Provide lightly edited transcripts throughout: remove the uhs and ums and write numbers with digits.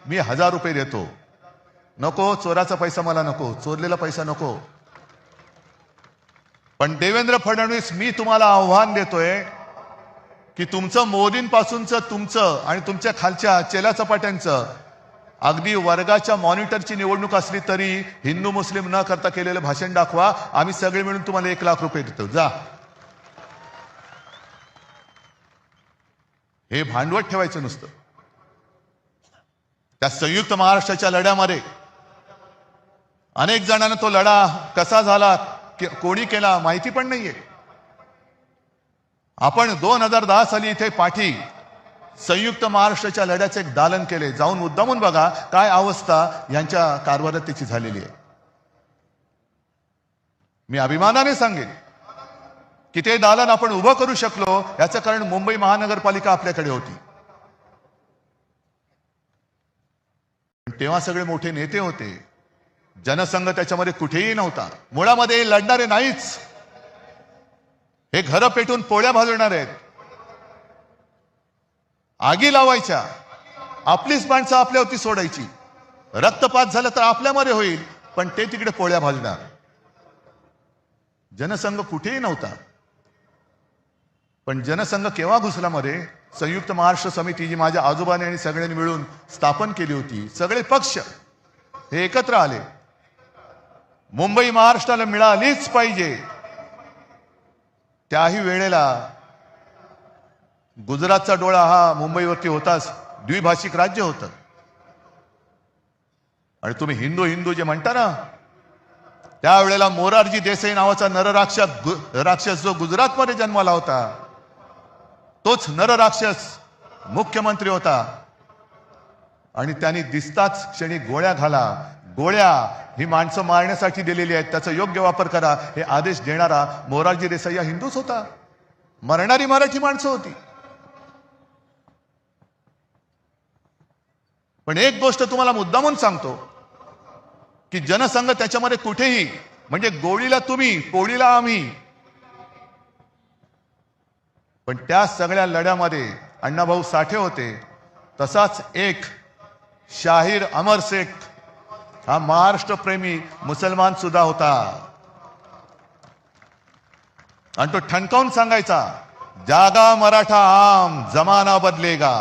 मी 1000 रुपये देतो. नको, चोराचा पैसा मला नको, चोरलेला पैसा नको. पण देवेंद्र फडणवीस, मी तुम्हाला आव्हान देतोय की तुमचं मोदींपासूनचं तुमचं आणि तुमच्या खालच्या चेला चपाट्यांचं अगदी वर्गाच्या मॉनिटरची निवडणूक असली तरी हिंदू मुस्लिम न करता केलेलं भाषण दाखवा. आम्ही सगळे मिळून तुम्हाला 1 लाख रुपये देतो. जा. हे भांडवल ठेवायचं नुसतं. त्या संयुक्त महाराष्ट्राच्या लढ्यामध्ये अनेक जणांना तो लढा कसा झाला, कोणी केला माहिती पण नाहीये. आपण 2010 साली इथे पाठी संयुक्त महाराष्ट्राच्या लढ्याचे एक दालन केले. जाऊन मुद्दामून बघा काय अवस्था यांच्या कारभारात त्याची झालेली आहे. मी अभिमानाने सांगेन की ते दालन आपण उभं करू शकलो याचं कारण मुंबई महानगरपालिका आपल्याकडे होती. तेव्हा सगळे मोठे नेते होते. जनसंघ त्याच्यामध्ये कुठेही नव्हता. मुळामध्ये लढणारे नाहीच. हे घरं पेटून पोळ्या भाजवणार आहेत, आगी लावायच्या, आपलीच माणसं आपल्यावरती सोडायची. रक्तपात झाला तर आपल्यामध्ये होईल, पण ते तिकडे पोळ्या भाजणार. जनसंघ कुठेही नव्हता. पण जनसंघ केव्हा घुसला मध्ये? संयुक्त महाराष्ट्र समिती जी माझ्या आजोबाने आणि सगळ्यांनी मिळून स्थापन केली होती. सगळे पक्ष हे एकत्र आले. मुंबई महाराष्ट्राला मिळालीच पाहिजे. त्याही वेळेला गुजरातचा डोळा हा मुंबईवरती होताच. द्विभाषिक राज्य होतं. आणि तुम्ही हिंदू हिंदू जे म्हणता ना, त्यावेळेला मोरारजी देसाई नावाचा नरराक्षस जो गुजरातमध्ये जन्माला होता, तोच नरराक्षस मुख्यमंत्री होता. आणि त्यांनी दिसताच क्षणी गोळ्या घाला. गोळ्या ही माणसं मारण्यासाठी दिलेली आहेत, त्याचा योग्य वापर करा हे आदेश देणारा मोरारजी देसाई हा हिंदूच होता. मरणारी मराठी माणसं होती. पण एक गोष्ट तुम्हाला मुद्दामून सांगतो की जनसंघ त्याच्यामध्ये कुठेही, म्हणजे गोळीला तुम्ही, पोळीला आम्ही. पण त्या सगळ्या लढ्यामध्ये अण्णाभाऊ साठे होते. तसाच एक शाहीर अमर शेख हा महाराष्ट्र प्रेमी मुसलमान सुद्धा होता. आणि तो ठणकावून सांगायचा, जागा मराठा आम जमाना बदलेगा.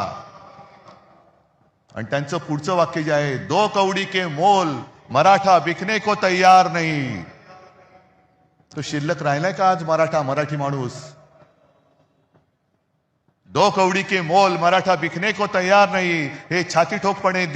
आणि त्यांचं पुढचं वाक्य जे आहे, 2 कौडी के मोल मराठा बिकने को तैयार नहीं. तो शिल्लक राहिलाय का आज मराठी माणूस? 2 कौडी के मोल मराठा बिकने को तैयार नहीं हे छाती ठोकपणे